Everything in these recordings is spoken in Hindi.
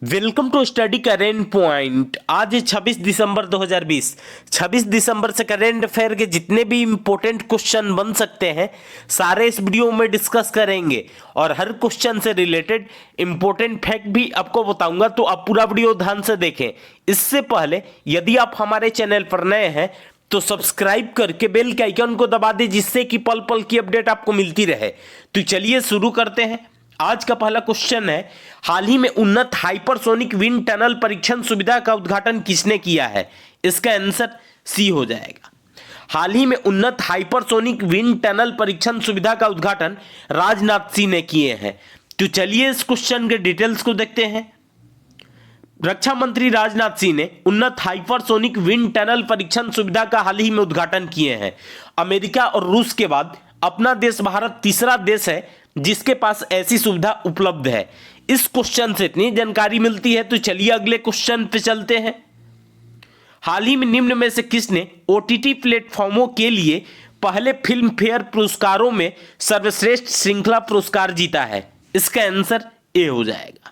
Welcome to study current point. आज है 26 दिसंबर 2020। 26 दिसंबर से करेंट अफेयर के जितने भी इंपॉर्टेंट क्वेश्चन बन सकते हैं सारे इस वीडियो में डिस्कस करेंगे और हर क्वेश्चन से रिलेटेड इंपॉर्टेंट फैक्ट भी आपको बताऊंगा, तो आप पूरा वीडियो ध्यान से देखें। इससे पहले यदि आप हमारे चैनल पर नए हैं तो सब्सक्राइब करके बेल के आइकन को दबा दें, जिससे कि पल पल की अपडेट आपको मिलती रहे। तो चलिए शुरू करते हैं। आज का पहला क्वेश्चन है, हाल ही में उन्नत हाइपरसोनिक विंड टनल परीक्षण सुविधा का उद्घाटन किसने किया है? इसका आंसर सी हो जाएगा। हाल ही में उन्नत हाइपरसोनिक विंड टनल परीक्षण सुविधा का उद्घाटन राजनाथ सिंह ने किए हैं। तो चलिए इस क्वेश्चन के डिटेल्स को देखते हैं। रक्षा मंत्री राजनाथ सिंह ने उन्नत हाइपरसोनिक विंड टनल परीक्षण सुविधा का हाल ही में उद्घाटन किए हैं। अमेरिका और रूस के बाद अपना देश भारत तीसरा देश है जिसके पास ऐसी सुविधा उपलब्ध है। इस क्वेश्चन से इतनी जानकारी मिलती है। तो चलिए अगले क्वेश्चन पे चलते हैं। हाल ही में निम्न में से किसने ओटीटी प्लेटफॉर्मों के लिए पहले फिल्म फेयर पुरस्कारों में सर्वश्रेष्ठ श्रृंखला पुरस्कार जीता है? इसका आंसर ए हो जाएगा।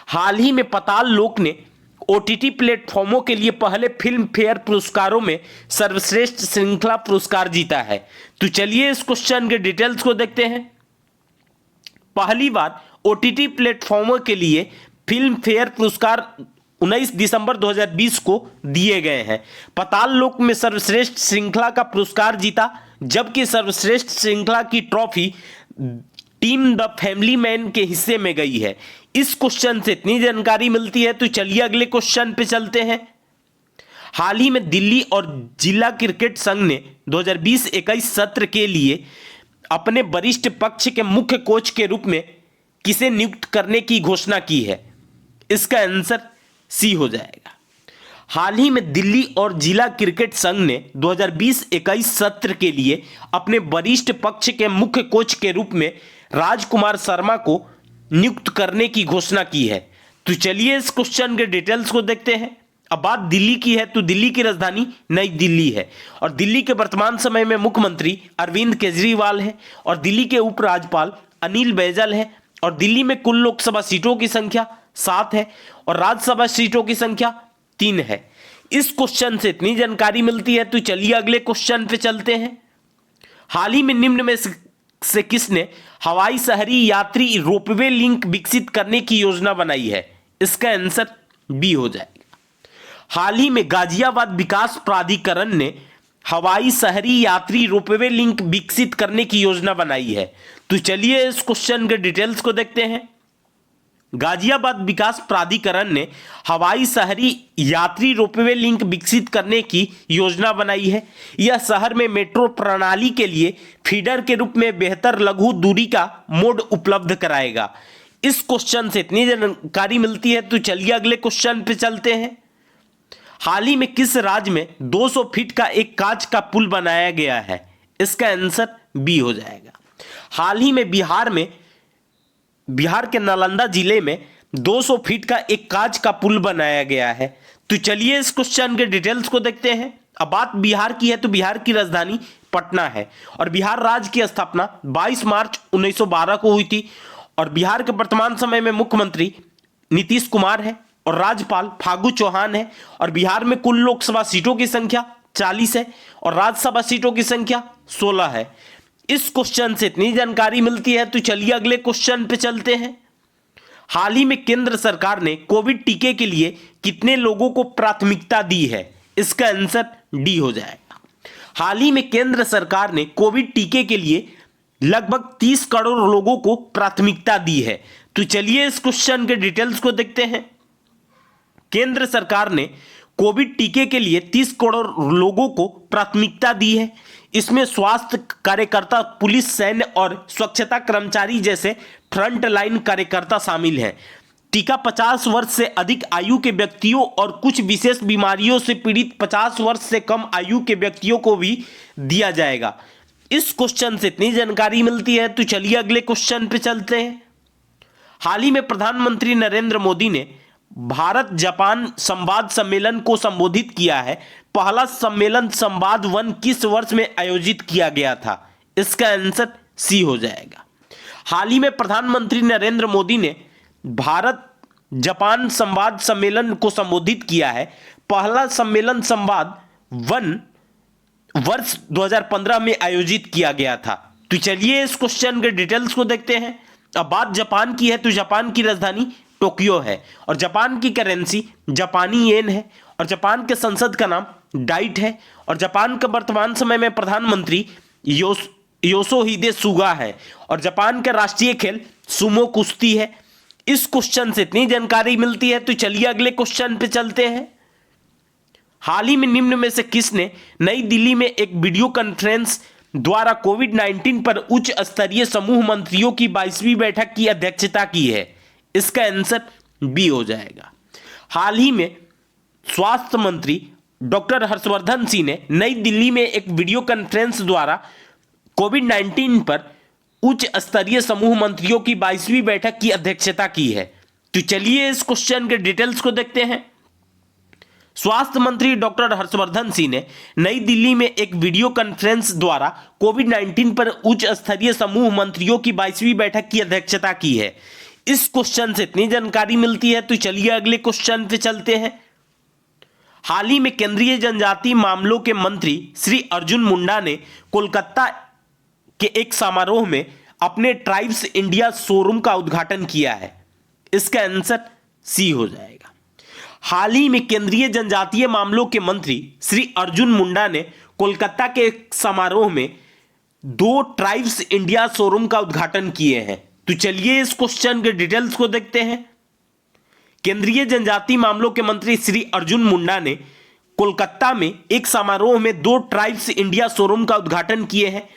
हाल ही में पाताल लोक ने ओटीटी प्लेटफॉर्मों के लिए पहले फिल्म फेयर पुरस्कारों में सर्वश्रेष्ठ श्रृंखला पुरस्कार जीता है। तो चलिए इस क्वेश्चन के डिटेल्स को देखते हैं। पहली बार ओटीटी प्लेटफॉर्मों के लिए फिल्म फेयर पुरस्कार 19 दिसंबर 2020 को दिए गए हैं। पाताल लोक में सर्वश्रेष्ठ श्रृंखला का पुरस्कार जीता, जबकि सर्वश्रेष्ठ श्रृंखला की trophy team the family man के हिस्से में गई है। इस क्वेश्चन से इतनी जानकारी मिलती है। तो चलिए अगले क्वेश्चन पे चलते हैं। हाल ही में दिल्ली और जिला क्रिकेट संघ ने 2020-21 सत्र के लिए अपने वरिष्ठ पक्ष के मुख्य कोच के रूप में किसे नियुक्त करने की घोषणा की है? इसका आंसर सी हो जाएगा। हाल ही में दिल्ली और जिला क्रिकेट संघ ने 2020-21 सत्र के लिए अपने वरिष्ठ पक्ष के मुख्य कोच के रूप में राजकुमार शर्मा को नियुक्त करने की घोषणा की है। तो चलिए इस क्वेश्चन के डिटेल्स को देखते हैं। अब बात दिल्ली की है तो दिल्ली की राजधानी नई दिल्ली है और दिल्ली के वर्तमान समय में मुख्यमंत्री अरविंद केजरीवाल है और दिल्ली के उपराज्यपाल अनिल बैजल है और दिल्ली में कुल लोकसभा सीटों की संख्या 7 है और राज्यसभा सीटों की संख्या 3 है। इस क्वेश्चन से इतनी जानकारी मिलती है। तो चलिए अगले क्वेश्चन पे चलते हैं। हाल ही में निम्न में से किसने हवाई शहरी यात्री रोपवे लिंक विकसित करने की योजना बनाई है? इसका आंसर बी हो जाएगा। हाल ही में गाजियाबाद विकास प्राधिकरण ने हवाई शहरी यात्री रोपवे लिंक विकसित करने की योजना बनाई है। तो चलिए इस क्वेश्चन के डिटेल्स को देखते हैं। गाजियाबाद विकास प्राधिकरण ने हवाई शहरी यात्री रोपवे लिंक विकसित करने की योजना बनाई है। यह शहर में मेट्रो प्रणाली के लिए फीडर के रूप में बेहतर लघु दूरी का मोड उपलब्ध कराएगा। इस क्वेश्चन से इतनी जानकारी मिलती है। तो चलिए अगले क्वेश्चन पे चलते हैं। हाल ही में किस राज्य में 200 फीट का एक कांच का पुल बनाया गया है? इसका आंसर बी हो जाएगा। हाल ही में बिहार के नालंदा जिले में 200 फीट का एक कांच का पुल बनाया गया है। तो चलिए इस क्वेश्चन के डिटेल्स को देखते हैं। अब बात बिहार की है तो बिहार की राजधानी पटना है और बिहार राज्य की स्थापना 22 मार्च 1912 को हुई थी और बिहार के वर्तमान समय में मुख्यमंत्री नीतीश कुमार है और राज्यपाल फागू चौहान है और बिहार में कुल लोकसभा सीटों की संख्या 40 है और राज्यसभा सीटों की संख्या 16 है। इस क्वेश्चन से इतनी जानकारी मिलती है। तो चलिए अगले क्वेश्चन पे चलते हैं। हाल ही में केंद्र सरकार ने कोविड टीके के लिए कितने लोगों को प्राथमिकता दी है? इसका आंसर डी हो जाएगा। हाल ही में केंद्र सरकार ने कोविड टीके के लिए लगभग 30 करोड़ लोगों को प्राथमिकता दी है। तो चलिए इस क्वेश्चन के डिटेल्स को देखते हैं। केंद्र सरकार ने कोविड टीके के लिए 30 करोड़ लोगों को प्राथमिकता दी है। इसमें स्वास्थ्य कार्यकर्ता, पुलिस, सैन्य और स्वच्छता कर्मचारी जैसे फ्रंट लाइन कार्यकर्ता शामिल हैं। टीका 50 वर्ष से अधिक आयु के व्यक्तियों और कुछ विशेष बीमारियों से पीड़ित 50 वर्ष से कम आयु के व्यक्तियों को भी दिया जाएगा। इस क्वेश्चन से इतनी जानकारी मिलती है। तो चलिए अगले क्वेश्चन पे चलते हैं। हाल ही में प्रधानमंत्री नरेंद्र मोदी ने भारत जापान संवाद सम्मेलन को संबोधित किया है। पहला सम्मेलन संवाद 1 किस वर्ष में आयोजित किया गया था? इसका आंसर सी हो जाएगा। हाल ही में प्रधानमंत्री नरेंद्र मोदी ने भारत जापान संवाद सम्मेलन को संबोधित किया है। पहला सम्मेलन संवाद वर्ष 2015 में आयोजित किया गया था। तो चलिए इस क्वेश्चन के डिटेल्स को देखते हैं। अब बात जापान की है तो जापान की राजधानी टोक्यो है और जापान की करेंसी जापानी येन है और जापान के संसद का नाम डाइट है और जापान का वर्तमान समय में प्रधानमंत्री योशिहिदे सुगा है और जापान का राष्ट्रीय खेल सुमो कुश्ती है। इस क्वेश्चन से इतनी जानकारी मिलती है तो चलिए अगले क्वेश्चन पे चलते हैं। हाल ही में निम्न में से किसने नई दिल्ली में एक वीडियो कॉन्फ्रेंस द्वारा कोविड-19 पर उच्च स्तरीय समूह मंत्रियों की 22वीं बैठक की अध्यक्षता की है? इसका आंसर बी हो जाएगा। हाल ही में स्वास्थ्य मंत्री डॉक्टर हर्षवर्धन सिंह ने नई दिल्ली में एक वीडियो कॉन्फ्रेंस द्वारा कोविड-19 पर उच्च स्तरीय समूह मंत्रियों की 22वीं बैठक की अध्यक्षता की है। तो चलिए इस क्वेश्चन के डिटेल्स को देखते हैं। स्वास्थ्य मंत्री डॉक्टर हर्षवर्धन सिंह ने नई दिल्ली में एक वीडियो कॉन्फ्रेंस द्वारा कोविड-19 पर उच्च स्तरीय समूह मंत्रियों की 22वीं बैठक की अध्यक्षता की है। इस क्वेश्चन से इतनी जानकारी मिलती है तो चलिए अगले क्वेश्चन पे चलते हैं। हाल ही में केंद्रीय जनजातीय मामलों के मंत्री श्री अर्जुन मुंडा ने कोलकाता के एक समारोह में अपने ट्राइब्स इंडिया शोरूम का उद्घाटन किया है। इसका आंसर सी हो जाएगा। हाल ही में केंद्रीय जनजातीय मामलों के मंत्री श्री अर्जुन मुंडा ने कोलकाता के एक समारोह में 2 ट्राइब्स इंडिया शोरूम का उद्घाटन किए हैं। तो चलिए इस क्वेश्चन के डिटेल्स को देखते हैं। केंद्रीय जनजातीय मामलों के मंत्री श्री अर्जुन मुंडा ने कोलकाता में एक समारोह में 2 ट्राइब्स इंडिया शोरूम का उद्घाटन किए हैं।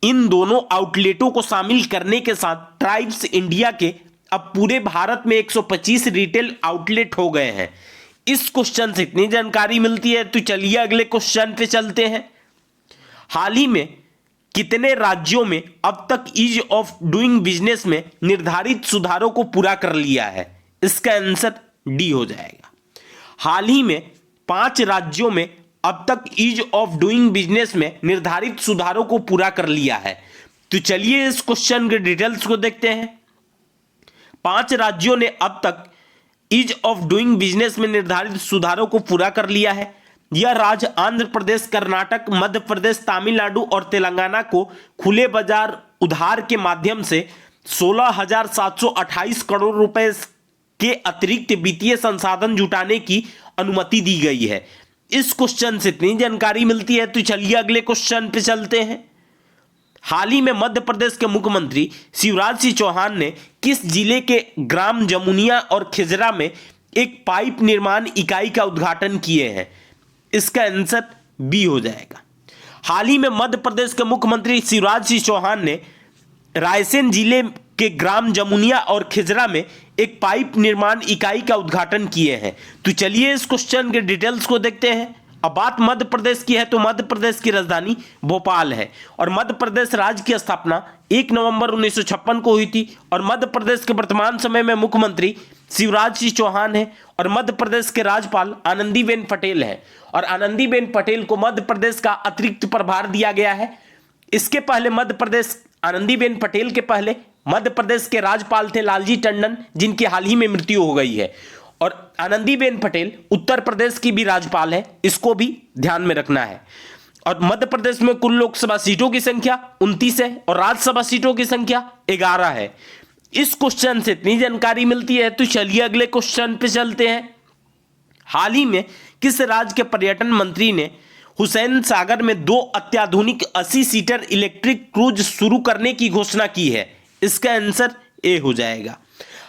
इन दोनों आउटलेटों को शामिल करने के साथ ट्राइब्स इंडिया के अब पूरे भारत में 125 रिटेल आउटलेट हो गए हैं। इस क्वेश्चन से इतनी जानकारी मिलती है तो चलिए अगले क्वेश्चन पे चलते हैं। हाल ही में कितने राज्यों में अब तक ईज ऑफ डूइंग बिजनेस में निर्धारित सुधारों को पूरा कर लिया है? इसका आंसर डी हो जाएगा। हाल ही में 5 राज्यों में अब तक ईज ऑफ डूइंग बिजनेस में निर्धारित सुधारों को पूरा कर लिया है। तो चलिए इस क्वेश्चन के डिटेल्स को देखते हैं। 5 राज्यों ने अब तक ईज ऑफ डूइंग बिजनेस में निर्धारित सुधारों को पूरा कर लिया है। यह राज्य आंध्र प्रदेश, कर्नाटक, मध्य प्रदेश, तमिलनाडु और तेलंगाना को खुले बाजार उधार के माध्यम से 16,728 करोड़ रुपए के अतिरिक्त वित्तीय संसाधन जुटाने की अनुमति दी गई है। इस क्वेश्चन से इतनी जानकारी मिलती है तो चलिए अगले क्वेश्चन पे चलते हैं। हाल ही में मध्य प्रदेश के मुख्यमंत्री शिवराज सिंह चौहान ने किस जिले के ग्राम जमुनिया और खिजरा में एक पाइप निर्माण इकाई का उद्घाटन किए हैं? इसका आंसर बी हो जाएगा। हाल ही में मध्य प्रदेश के मुख्यमंत्री शिवराज सिंह चौहान ने रायसेन जिले के ग्राम जमुनिया और खिजरा में एक पाइप निर्माण इकाई का उद्घाटन किए हैं। तो चलिए इस क्वेश्चन के डिटेल्स को देखते हैं। अब बात मध्य प्रदेश की है तो मध्य प्रदेश की राजधानी भोपाल है और मध्य प्रदेश राज्य की स्थापना 1 नवंबर 1956 को हुई थी और मध्य प्रदेश के वर्तमान समय में मुख्यमंत्री शिवराज सिंह चौहान है और मध्य प्रदेश के राज्यपाल आनंदीबेन पटेल है और आनंदीबेन पटेल को मध्य प्रदेश का अतिरिक्त प्रभार दिया गया है। इसके पहले मध्य प्रदेश आनंदीबेन पटेल के पहले मध्य प्रदेश के राज्यपाल थे लालजी टंडन, जिनकी हाल ही में मृत्यु हो गई है और आनंदीबेन पटेल उत्तर प्रदेश की भी राज्यपाल है, इसको भी ध्यान में रखना है। और मध्य प्रदेश में कुल लोकसभा सीटों की संख्या 29 है और राज्यसभा सीटों की संख्या 11 है। इस क्वेश्चन से इतनी जानकारी मिलती है तो चलिए अगले क्वेश्चन पे चलते हैं। हाल ही में किस राज्य के पर्यटन मंत्री ने हुसैन सागर में 2 अत्याधुनिक 80 सीटर इलेक्ट्रिक क्रूज शुरू करने की घोषणा की है? इसका आंसर ए हो जाएगा।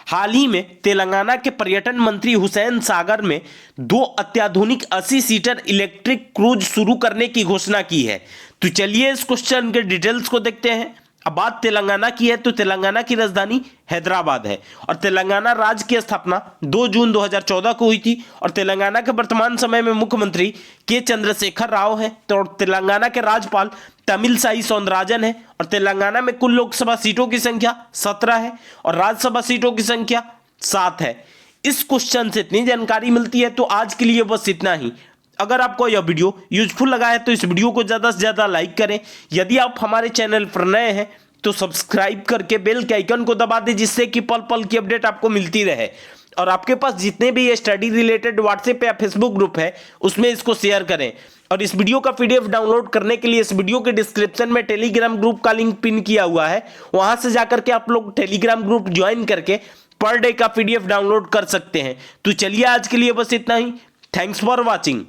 हाल ही में तेलंगाना के पर्यटन मंत्री हुसैन सागर में 2 अत्याधुनिक 80 सीटर इलेक्ट्रिक क्रूज शुरू करने की घोषणा की है। तो चलिए इस क्वेश्चन के डिटेल्स को देखते हैं। अब बात तेलंगाना की है तो तेलंगाना की राजधानी हैदराबाद है और तेलंगाना राज्य की स्थापना 2 जून 2014 को हुई थी और तेलंगाना के वर्तमान समय में मुख्यमंत्री के चंद्रशेखर राव है तो तेलंगाना के राज्यपाल तमिलसाई सौंदरराजन है और तेलंगाना में कुल लोकसभा सीटों की संख्या 17 है और राज्यसभा सीटों की संख्या 7 है। इस क्वेश्चन से इतनी जानकारी मिलती है तो आज के लिए बस इतना ही। अगर आपको यह वीडियो यूजफुल लगा है तो इस वीडियो को ज़्यादा से ज़्यादा लाइक करें। यदि आप हमारे चैनल पर नए हैं तो सब्सक्राइब करके बेल के आइकन को दबा दें जिससे कि पल पल की अपडेट आपको मिलती रहे। और आपके पास जितने भी ये स्टडी रिलेटेड व्हाट्सएप या फेसबुक ग्रुप है उसमें इसको शेयर करें। और इस वीडियो का पीडीएफ डाउनलोड करने के लिए इस वीडियो के डिस्क्रिप्शन में टेलीग्राम ग्रुप का लिंक पिन किया हुआ है, वहां से जाकर के आप लोग टेलीग्राम ग्रुप ज्वाइन करके पर डे का पीडीएफ डाउनलोड कर सकते हैं। तो चलिए आज के लिए बस इतना ही। Thanks for watching.